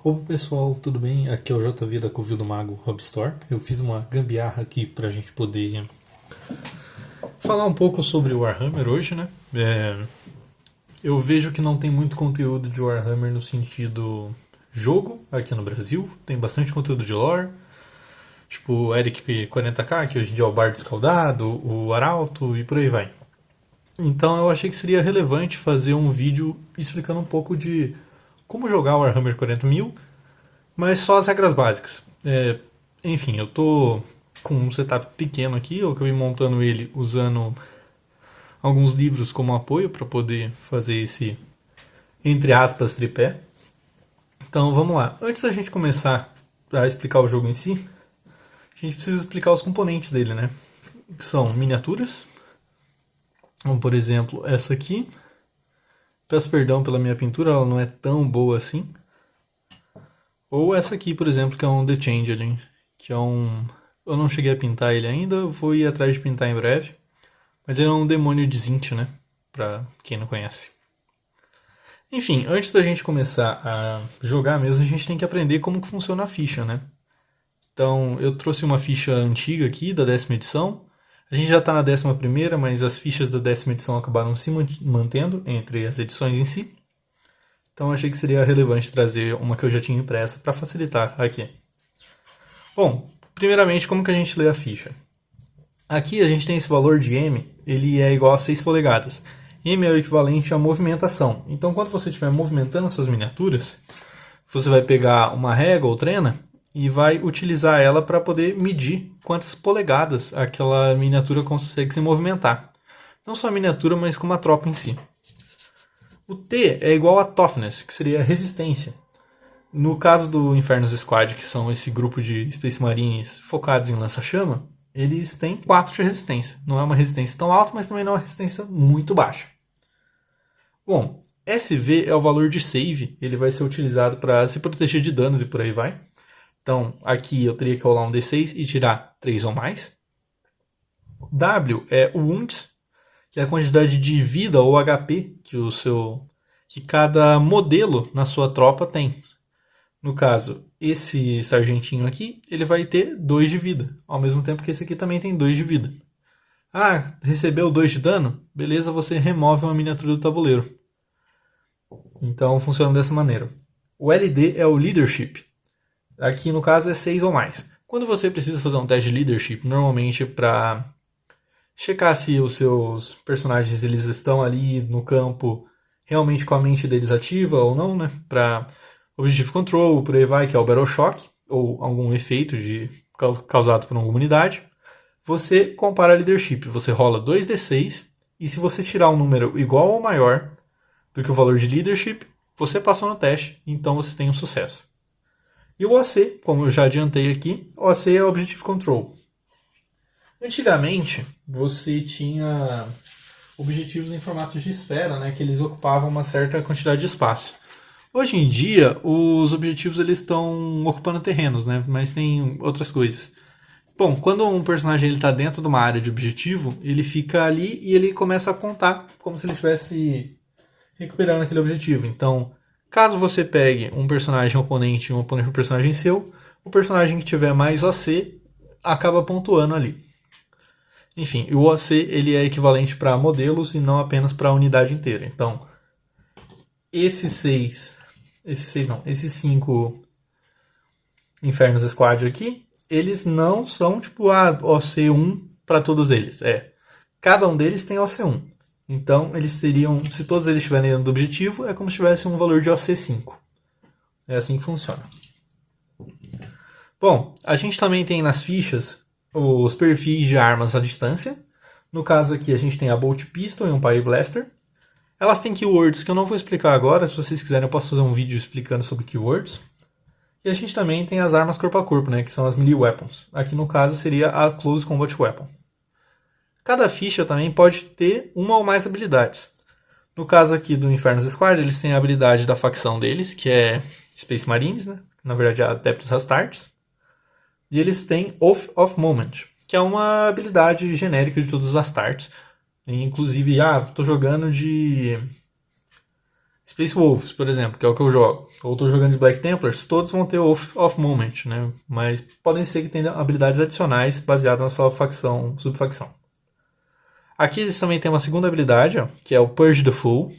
Opa pessoal, tudo bem? Aqui é o JV da Covil do Mago Hub Store. Eu fiz uma gambiarra aqui pra gente poder falar um pouco sobre o Warhammer hoje, né? Eu vejo que não tem muito conteúdo de Warhammer no sentido jogo aqui no Brasil. Tem bastante conteúdo de lore, tipo o Eric 40k, que hoje em dia é o Bardo Escaldado, o Arauto e por aí vai. Então eu achei que seria relevante fazer um vídeo explicando um pouco de como jogar o Warhammer 40.000, mas só as regras básicas. Enfim, eu tô com um setup pequeno aqui, eu acabei montando ele usando alguns livros como apoio para poder fazer esse, entre aspas, tripé. Então vamos lá. Antes da gente começar a explicar o jogo em si, a gente precisa explicar os componentes dele, né? Que são miniaturas, como por exemplo essa aqui. Peço perdão pela minha pintura, ela não é tão boa assim. Ou essa aqui, por exemplo, que é um The Changeling, que é um... Eu não cheguei a pintar ele ainda, vou ir atrás de pintar em breve. Mas ele é um demônio de Zint, né? Pra quem não conhece. Enfim, antes da gente começar a jogar mesmo, a gente tem que aprender como que funciona a ficha, né? Então, eu trouxe uma ficha antiga aqui, da 10ª edição. A gente já está na 11ª, mas as fichas da 10ª edição acabaram se mantendo entre as edições em si. Então, achei que seria relevante trazer uma que eu já tinha impressa para facilitar aqui. Bom, primeiramente, como que a gente lê a ficha? Aqui a gente tem esse valor de M, ele é igual a 6 polegadas. M é o equivalente à movimentação. Então, quando você estiver movimentando suas miniaturas, você vai pegar uma régua ou trena e vai utilizar ela para poder medir quantas polegadas aquela miniatura consegue se movimentar. Não só a miniatura, mas como a tropa em si. O T é igual a Toughness, que seria a resistência. No caso do Infernos Squad, que são esse grupo de Space Marines focados em lança-chama, eles têm 4 de resistência. Não é uma resistência tão alta, mas também não é uma resistência muito baixa. Bom, SV é o valor de save, ele vai ser utilizado para se proteger de danos e por aí vai. Então, aqui eu teria que rolar um D6 e tirar 3 ou mais. W é o Wounds, que é a quantidade de vida ou HP que cada modelo na sua tropa tem. No caso, esse sargentinho aqui, ele vai ter 2 de vida, ao mesmo tempo que esse aqui também tem 2 de vida. Ah, recebeu 2 de dano? Beleza, você remove uma miniatura do tabuleiro. Então funciona dessa maneira. O LD é o Leadership. Aqui no caso é 6 ou mais. Quando você precisa fazer um teste de Leadership, normalmente para checar se os seus personagens eles estão ali no campo realmente com a mente deles ativa ou não, né? Para Objective Control, por aí vai, que é o Battle Shock, ou algum efeito causado por alguma unidade. Você compara a Leadership, você rola 2d6, e se você tirar um número igual ou maior do que o valor de Leadership, você passou no teste, então você tem um sucesso. E o OC, como eu já adiantei aqui, o OC é o Objective Control. Antigamente, você tinha objetivos em formatos de esfera, né, que eles ocupavam uma certa quantidade de espaço. Hoje em dia, os objetivos eles estão ocupando terrenos, né, mas tem outras coisas. Bom, quando um personagem está dentro de uma área de objetivo, ele fica ali e ele começa a contar como se ele estivesse recuperando aquele objetivo. Então, caso você pegue um personagem oponente e um personagem seu, o personagem que tiver mais OC acaba pontuando ali. Enfim, o OC ele é equivalente para modelos e não apenas para a unidade inteira. Então, esses 5 Infernos Squad aqui, eles não são tipo a OC1 para todos eles. Cada um deles tem OC1. Então, eles teriam, se todos eles estiverem dentro do objetivo, é como se tivesse um valor de OC5. É assim que funciona. Bom, a gente também tem nas fichas os perfis de armas à distância. No caso aqui, a gente tem a Bolt Pistol e um Pyre Blaster. Elas têm keywords que eu não vou explicar agora. Se vocês quiserem, eu posso fazer um vídeo explicando sobre keywords. E a gente também tem as armas corpo a corpo, né, que são as Melee Weapons. Aqui no caso seria a Close Combat Weapon. Cada ficha também pode ter uma ou mais habilidades. No caso aqui do Infernos Squad, eles têm a habilidade da facção deles, que é Space Marines, né? Na verdade é Adeptus Astartes. E eles têm Oath of Moment, que é uma habilidade genérica de todos os Astartes. Inclusive, estou jogando de Space Wolves, por exemplo, que é o que eu jogo, ou estou jogando de Black Templars, todos vão ter Off Moment, né? Mas podem ser que tenham habilidades adicionais baseadas na sua facção, subfacção. Aqui eles também têm uma segunda habilidade, ó, que é o Purge the Fool.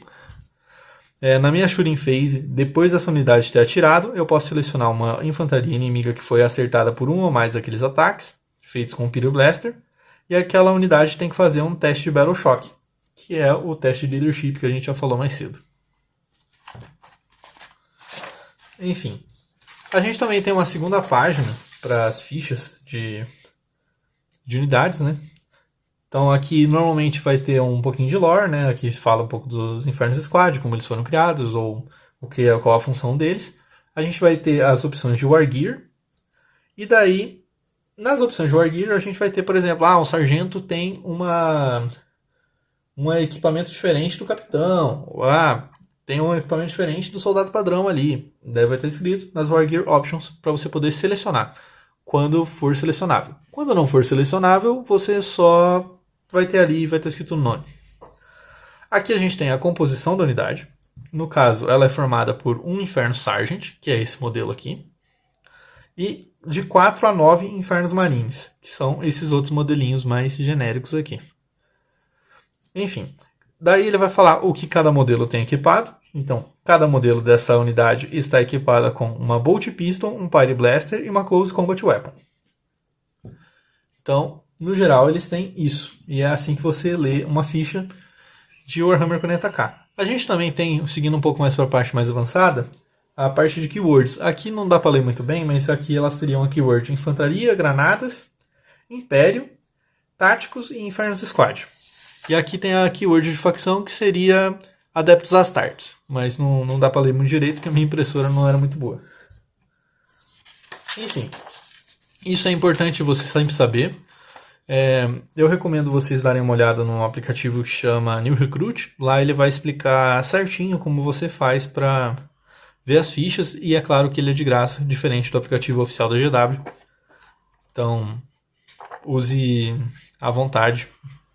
Na minha Shooting Phase, depois dessa unidade ter atirado, eu posso selecionar uma infantaria inimiga que foi acertada por um ou mais daqueles ataques, feitos com o Pyro Blaster, e aquela unidade tem que fazer um teste de Battle Shock, que é o teste de Leadership que a gente já falou mais cedo. Enfim, a gente também tem uma segunda página para as fichas de unidades, né? Então aqui normalmente vai ter um pouquinho de lore, né? Aqui fala um pouco dos Infernos Squad, como eles foram criados, ou qual a função deles. A gente vai ter as opções de Wargear. E daí, nas opções de Wargear, a gente vai ter, por exemplo, um sargento tem um equipamento diferente do capitão. Ou, tem um equipamento diferente do soldado padrão ali. Daí vai ter escrito nas Wargear Options para você poder selecionar quando for selecionável. Quando não for selecionável, você só vai ter ali, vai ter escrito o nome. Aqui a gente tem a composição da unidade. No caso, ela é formada por um Inferno Sergeant, que é esse modelo aqui, e de 4 a 9 Infernos Marines, que são esses outros modelinhos mais genéricos aqui. Enfim, daí ele vai falar o que cada modelo tem equipado. Então, cada modelo dessa unidade está equipada com uma Bolt Piston, um Pyre Blaster e uma Close Combat Weapon. Então, no geral, eles têm isso. E é assim que você lê uma ficha de Warhammer 40k. A gente também tem, seguindo um pouco mais para a parte mais avançada, a parte de keywords. Aqui não dá para ler muito bem, mas aqui elas teriam a keyword Infantaria, Granadas, Império, Táticos e Infernos Squad. E aqui tem a keyword de facção, que seria Adeptos Astartes. Mas não dá para ler muito direito, porque a minha impressora não era muito boa. Enfim, isso é importante você sempre saber. Eu recomendo vocês darem uma olhada num aplicativo que chama New Recruit. Lá ele vai explicar certinho como você faz para ver as fichas. E é claro que ele é de graça, diferente do aplicativo oficial da GW. Então, use à vontade.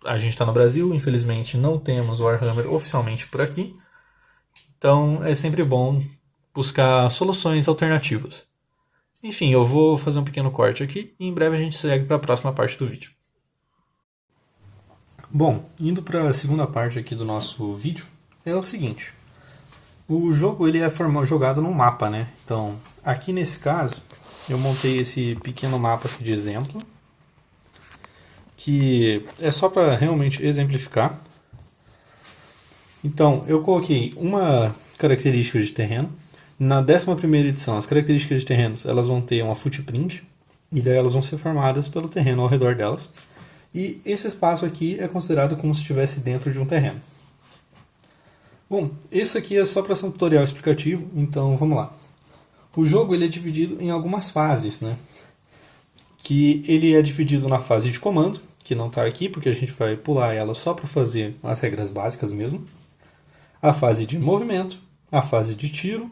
A gente está no Brasil, infelizmente não temos o Warhammer oficialmente por aqui. Então é sempre bom buscar soluções alternativas. Enfim, eu vou fazer um pequeno corte aqui e em breve a gente segue para a próxima parte do vídeo. Bom, indo para a segunda parte aqui do nosso vídeo, é o seguinte. O jogo ele é jogado num mapa, né? Então, aqui nesse caso, eu montei esse pequeno mapa aqui de exemplo, que é só para realmente exemplificar. Então, eu coloquei uma característica de terreno. Na 11ª edição, as características de terrenos elas vão ter uma footprint, e daí elas vão ser formadas pelo terreno ao redor delas. E esse espaço aqui é considerado como se estivesse dentro de um terreno. Bom, esse aqui é só para ser um tutorial explicativo, então vamos lá. O jogo ele é dividido em algumas fases, né? Que ele é dividido na fase de comando, que não está aqui porque a gente vai pular ela só para fazer as regras básicas mesmo. A fase de movimento, a fase de tiro,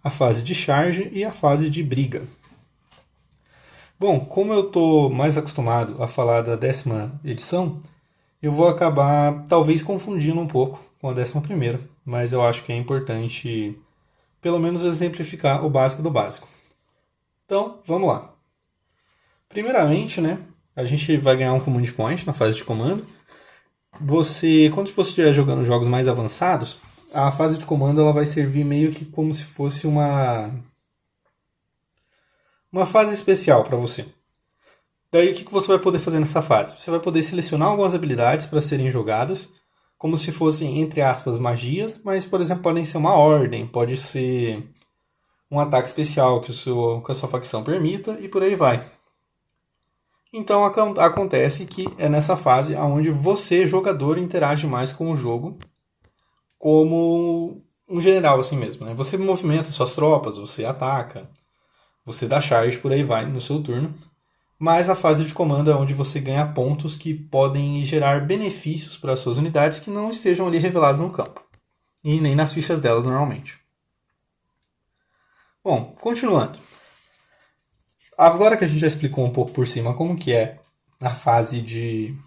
a fase de charge e a fase de briga. Bom, como eu estou mais acostumado a falar da 10ª edição, eu vou acabar talvez confundindo um pouco com a 11ª, mas eu acho que é importante pelo menos exemplificar o básico do básico. Então, vamos lá. Primeiramente, né, a gente vai ganhar um Command Point na fase de comando. Quando você estiver jogando jogos mais avançados, a fase de comando ela vai servir meio que como se fosse uma fase especial para você. Daí o que você vai poder fazer nessa fase? Você vai poder selecionar algumas habilidades para serem jogadas, como se fossem, entre aspas, magias, mas, por exemplo, podem ser uma ordem, pode ser um ataque especial que a sua facção permita, e por aí vai. Então acontece que é nessa fase onde você, jogador, interage mais com o jogo como um general assim mesmo, né? Você movimenta suas tropas, você ataca, você dá charge, por aí vai no seu turno. Mas a fase de comando é onde você ganha pontos que podem gerar benefícios para as suas unidades que não estejam ali revelados no campo. E nem nas fichas delas normalmente. Bom, continuando. Agora que a gente já explicou um pouco por cima como que é a fase de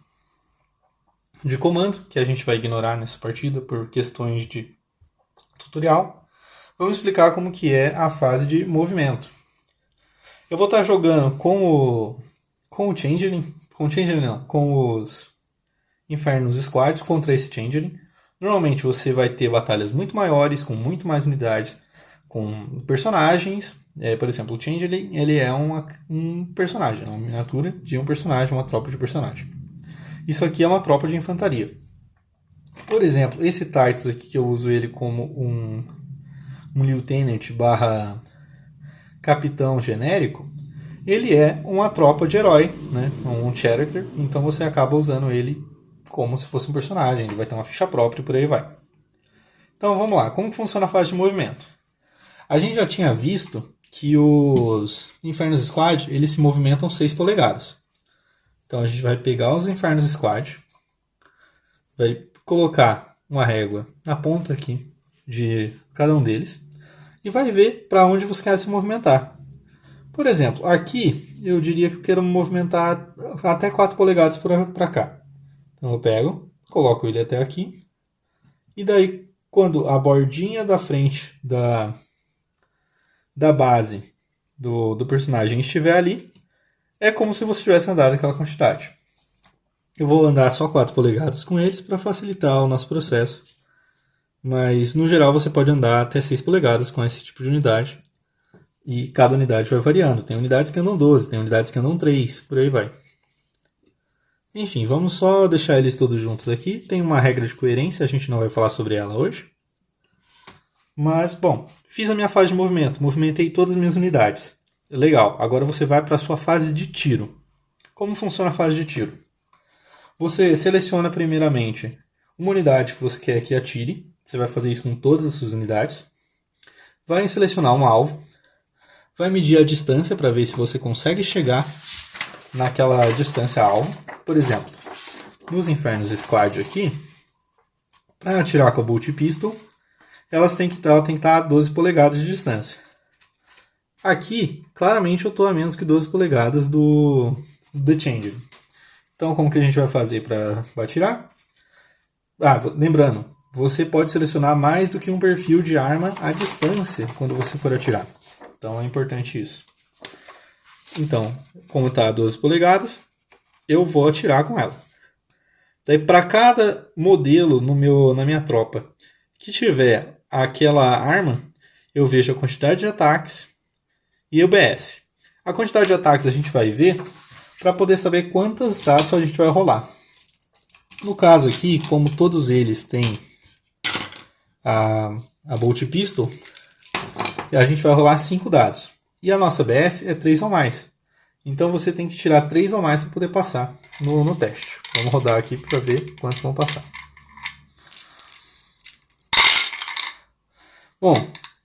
comando, que a gente vai ignorar nessa partida por questões de tutorial, vamos explicar como que é a fase de movimento. Eu vou estar jogando com o Changeling, com os Infernos Squads contra esse Changeling. Normalmente você vai ter batalhas muito maiores, com muito mais unidades, com personagens. Por exemplo, o Changeling ele é um personagem, uma miniatura de um personagem, uma tropa de personagem. Isso aqui é uma tropa de infantaria. Por exemplo, esse Tartus aqui, que eu uso ele como um Lieutenant barra capitão genérico, ele é uma tropa de herói, né? Um character, então você acaba usando ele como se fosse um personagem, ele vai ter uma ficha própria e por aí vai. Então vamos lá, como funciona a fase de movimento? A gente já tinha visto que os Infernos Squad, eles se movimentam 6 polegadas. Então a gente vai pegar os Infernos Squad, vai colocar uma régua na ponta aqui de cada um deles e vai ver para onde você quer se movimentar. Por exemplo, aqui eu diria que eu quero movimentar até 4 polegadas para cá. Então eu pego, coloco ele até aqui, e daí quando a bordinha da frente da base do personagem estiver ali, é como se você tivesse andado aquela quantidade. Eu vou andar só 4 polegadas com eles para facilitar o nosso processo, mas no geral você pode andar até 6 polegadas com esse tipo de unidade, e cada unidade vai variando. Tem unidades que andam 12, tem unidades que andam 3, por aí vai. Enfim, vamos só deixar eles todos juntos aqui. Tem uma regra de coerência, a gente não vai falar sobre ela hoje. Mas, bom, fiz a minha fase de movimento, movimentei todas as minhas unidades. Legal, agora você vai para a sua fase de tiro. Como funciona a fase de tiro? Você seleciona primeiramente uma unidade que você quer que atire. Você vai fazer isso com todas as suas unidades. Vai selecionar um alvo. Vai medir a distância para ver se você consegue chegar naquela distância alvo. Por exemplo, nos Infernos Squad aqui, para atirar com a Bolt Pistol, ela tem que estar a 12 polegadas de distância. Aqui, claramente eu estou a menos que 12 polegadas do The Changeling. Então, como que a gente vai fazer para atirar? Lembrando, você pode selecionar mais do que um perfil de arma à distância quando você for atirar. Então, é importante isso. Então, como está a 12 polegadas, eu vou atirar com ela. Daí, para cada modelo na minha tropa que tiver aquela arma, eu vejo a quantidade de ataques e o BS. A quantidade de ataques a gente vai ver para poder saber quantos dados a gente vai rolar. No caso aqui, como todos eles têm a Bolt Pistol, a gente vai rolar 5 dados. E a nossa BS é 3 ou mais. Então você tem que tirar 3 ou mais para poder passar no teste. Vamos rodar aqui para ver quantos vão passar. Bom,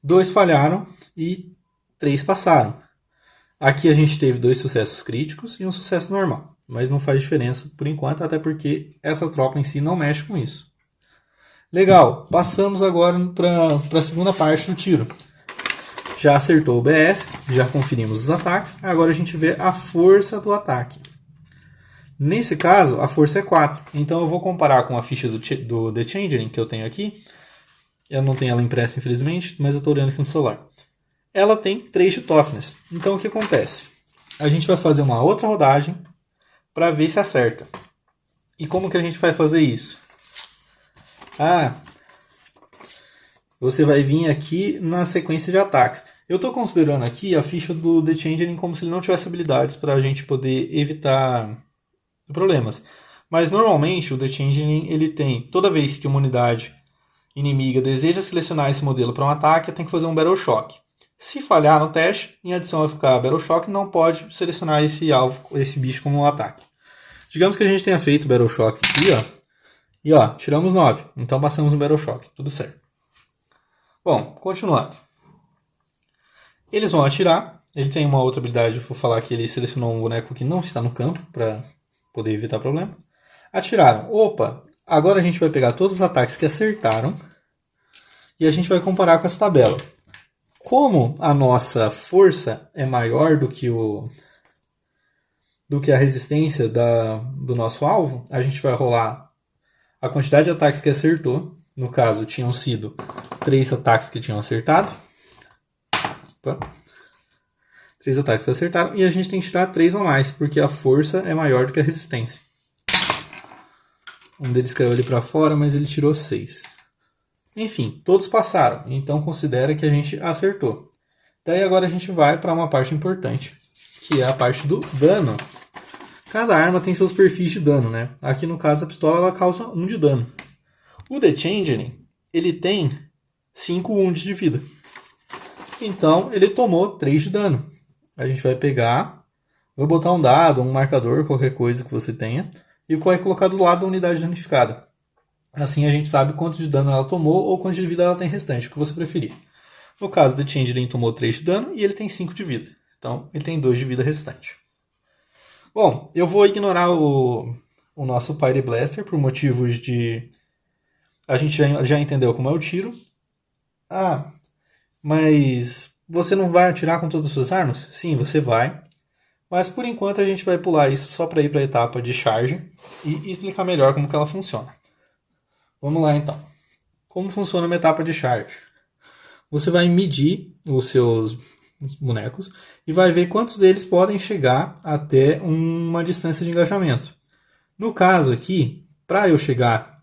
2 falharam e 3 passaram. Aqui a gente teve 2 sucessos críticos e um sucesso normal. Mas não faz diferença por enquanto, até porque essa tropa em si não mexe com isso. Legal, passamos agora para a segunda parte do tiro. Já acertou o BS, já conferimos os ataques, agora a gente vê a força do ataque. Nesse caso, a força é 4, então eu vou comparar com a ficha do The Changeling que eu tenho aqui. Eu não tenho ela impressa, infelizmente, mas eu estou olhando aqui no celular. Ela tem 3 de toughness, então o que acontece? A gente vai fazer uma outra rodagem para ver se acerta. E como que a gente vai fazer isso? Você vai vir aqui na sequência de ataques. Eu estou considerando aqui a ficha do The Changeling como se ele não tivesse habilidades para a gente poder evitar problemas. Mas normalmente o The Changeling ele tem, toda vez que uma unidade inimiga deseja selecionar esse modelo para um ataque, tem que fazer um Battle Shock. Se falhar no teste, em adição a ficar Battle Shock, não pode selecionar esse alvo, esse bicho como um ataque. Digamos que a gente tenha feito Battle Shock aqui, e tiramos 9. Então passamos no Battle Shock, tudo certo. Bom, continuando. Eles vão atirar. Ele tem uma outra habilidade, vou falar que ele selecionou um boneco que não está no campo, para poder evitar problema. Atiraram. Opa, agora a gente vai pegar todos os ataques que acertaram e a gente vai comparar com essa tabela. Como a nossa força é maior do que a resistência do nosso alvo, a gente vai rolar a quantidade de ataques que acertou. No caso, tinham sido 3 ataques que tinham acertado. Opa. 3 ataques que acertaram. E a gente tem que tirar 3 ou mais, porque a força é maior do que a resistência. Um deles caiu ali para fora, mas ele tirou 6. Enfim, todos passaram. Então considera que a gente acertou. Daí agora a gente vai para uma parte importante, que é a parte do dano. Cada arma tem seus perfis de dano, né? Aqui no caso a pistola ela causa 1 de dano. O The Changeling, ele tem 5 wounds de vida. Então ele tomou 3 de dano. A gente vai pegar, vou botar um dado, um marcador, qualquer coisa que você tenha, e vai colocar do lado da unidade danificada. Assim a gente sabe quanto de dano ela tomou ou quanto de vida ela tem restante, o que você preferir. No caso, The Changeling tomou 3 de dano e ele tem 5 de vida. Então ele tem 2 de vida restante. Bom, eu vou ignorar o nosso Pyre Blaster por motivos de... A gente já entendeu como é o tiro. Ah, mas você não vai atirar com todas as suas armas? Sim, você vai. Mas por enquanto a gente vai pular isso só para ir para a etapa de charge e explicar melhor como que ela funciona. Vamos lá então. Como funciona uma etapa de charge? Você vai medir os seus bonecos e vai ver quantos deles podem chegar até uma distância de engajamento. No caso aqui, para eu chegar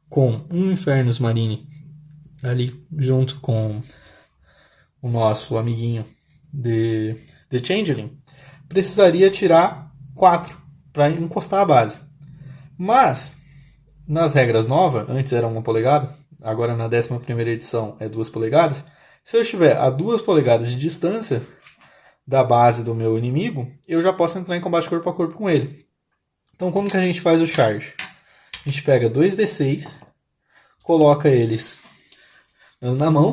com um Infernus Marine ali junto com o nosso amiguinho de Changeling, precisaria tirar 4 para encostar a base. Mas, nas regras novas, antes era 1 polegada, agora na 11ª edição é 2 polegadas, se eu estiver a 2 polegadas de distância da base do meu inimigo, eu já posso entrar em combate corpo a corpo com ele. Então como que a gente faz o charge? A gente pega 2d6, coloca eles na mão,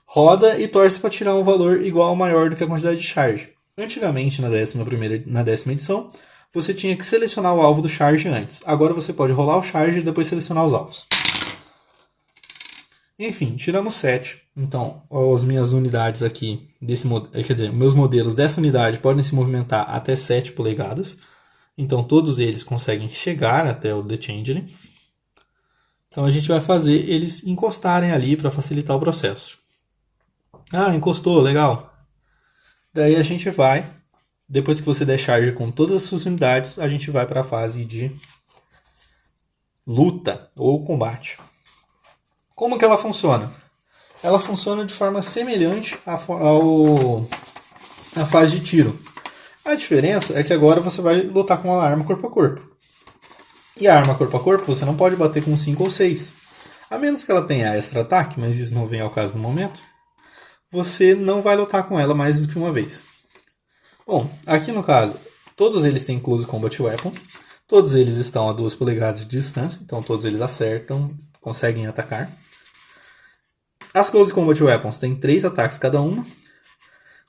roda e torce para tirar um valor igual ou maior do que a quantidade de charge. Antigamente, na 10ª edição, você tinha que selecionar o alvo do charge antes. Agora você pode rolar o charge e depois selecionar os alvos. Enfim, tiramos 7. Então, as minhas unidades aqui, meus modelos dessa unidade podem se movimentar até 7 polegadas. Então, todos eles conseguem chegar até o The Changeling. Então, a gente vai fazer eles encostarem ali para facilitar o processo. Ah, encostou, legal. Daí a gente vai, depois que você der charge com todas as suas unidades, a gente vai para a fase de luta ou combate. Como que ela funciona? Ela funciona de forma semelhante à fase de tiro. A diferença é que agora você vai lutar com a arma corpo a corpo. E a arma corpo a corpo você não pode bater com 5 ou 6. A menos que ela tenha extra ataque, mas isso não vem ao caso no momento. Você não vai lutar com ela mais do que uma vez. Bom, aqui no caso, todos eles têm Close Combat Weapon. Todos eles estão a 2 polegadas de distância, então todos eles acertam, conseguem atacar. As Close Combat Weapons têm 3 ataques cada uma,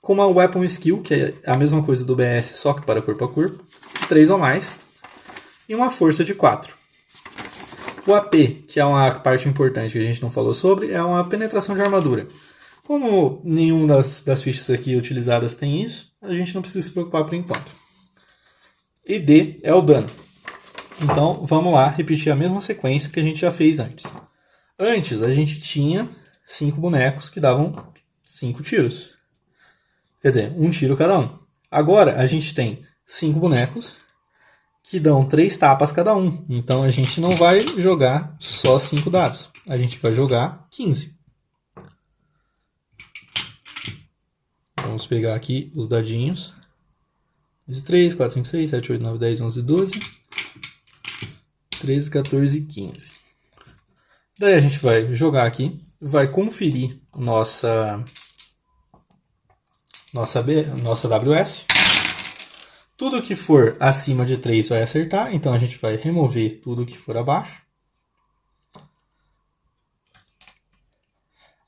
com uma Weapon Skill, que é a mesma coisa do BS, só que para corpo a corpo, 3 ou mais, e uma força de 4. O AP, que é uma parte importante que a gente não falou sobre, é uma penetração de armadura. Como nenhuma das fichas aqui utilizadas tem isso, a gente não precisa se preocupar por enquanto. E D é o dano. Então vamos lá repetir a mesma sequência que a gente já fez antes. Antes a gente tinha 5 bonecos que davam 5 tiros. Quer dizer, 1 tiro cada um. Agora a gente tem 5 bonecos que dão 3 tapas cada um. Então a gente não vai jogar só 5 dados. A gente vai jogar 15. Vamos pegar aqui os dadinhos. 3, 4, 5, 6, 7, 8, 9, 10, 11, 12. 13, 14 e 15. Daí a gente vai jogar aqui. Vai conferir nossa WS. Tudo que for acima de 3 vai acertar. Então a gente vai remover tudo que for abaixo.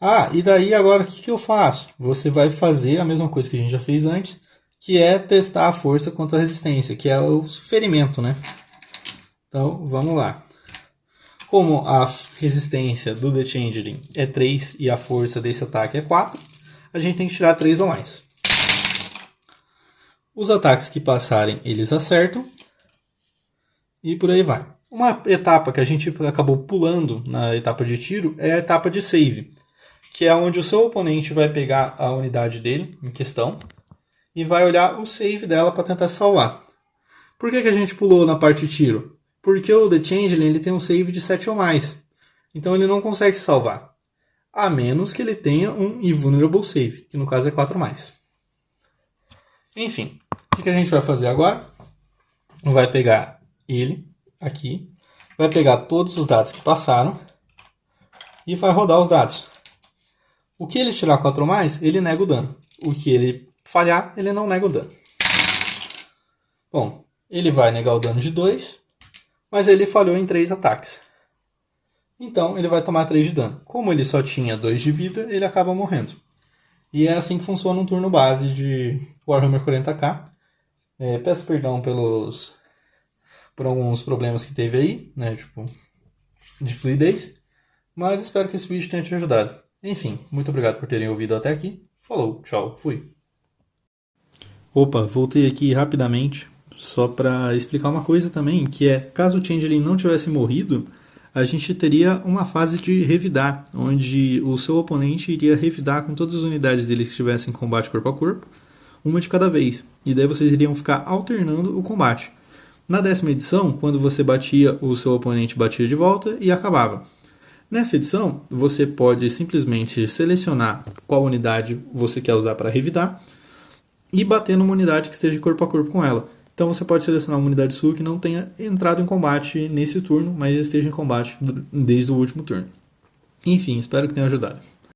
Ah, e daí agora o que eu faço? Você vai fazer a mesma coisa que a gente já fez antes, que é testar a força contra a resistência, que é o ferimento, né? Então, vamos lá. Como a resistência do The Changeling é 3 e a força desse ataque é 4, a gente tem que tirar 3 ou mais. Os ataques que passarem, eles acertam. E por aí vai. Uma etapa que a gente acabou pulando na etapa de tiro é a etapa de save. que é onde o seu oponente vai pegar a unidade dele em questão e vai olhar o save dela para tentar salvar. Por que a gente pulou na parte de tiro? Porque o The Changeling ele tem um save de 7 ou mais. Então ele não consegue se salvar. A menos que ele tenha um Invulnerable Save, que no caso é 4 ou mais. Enfim, o que a gente vai fazer agora? Vai pegar ele aqui, vai pegar todos os dados que passaram e vai rodar os dados. O que ele tirar 4 ou mais, ele nega o dano. O que ele falhar, ele não nega o dano. Bom, ele vai negar o dano de 2, mas ele falhou em 3 ataques. Então ele vai tomar 3 de dano. Como ele só tinha 2 de vida, ele acaba morrendo. E é assim que funciona um turno base de Warhammer 40k. Peço perdão por alguns problemas que teve aí, né, tipo, de fluidez. Mas espero que esse vídeo tenha te ajudado. Enfim, muito obrigado por terem ouvido até aqui. Falou, tchau, fui. Opa, voltei aqui rapidamente, só para explicar uma coisa também, que é, caso o Changeling não tivesse morrido, a gente teria uma fase de revidar, onde o seu oponente iria revidar com todas as unidades dele que estivessem em combate corpo a corpo, uma de cada vez, e daí vocês iriam ficar alternando o combate. Na 10ª edição, quando você batia, o seu oponente batia de volta e acabava. Nessa edição, você pode simplesmente selecionar qual unidade você quer usar para revidar e bater numa unidade que esteja corpo a corpo com ela. Então você pode selecionar uma unidade sua que não tenha entrado em combate nesse turno, mas esteja em combate desde o último turno. Enfim, espero que tenha ajudado.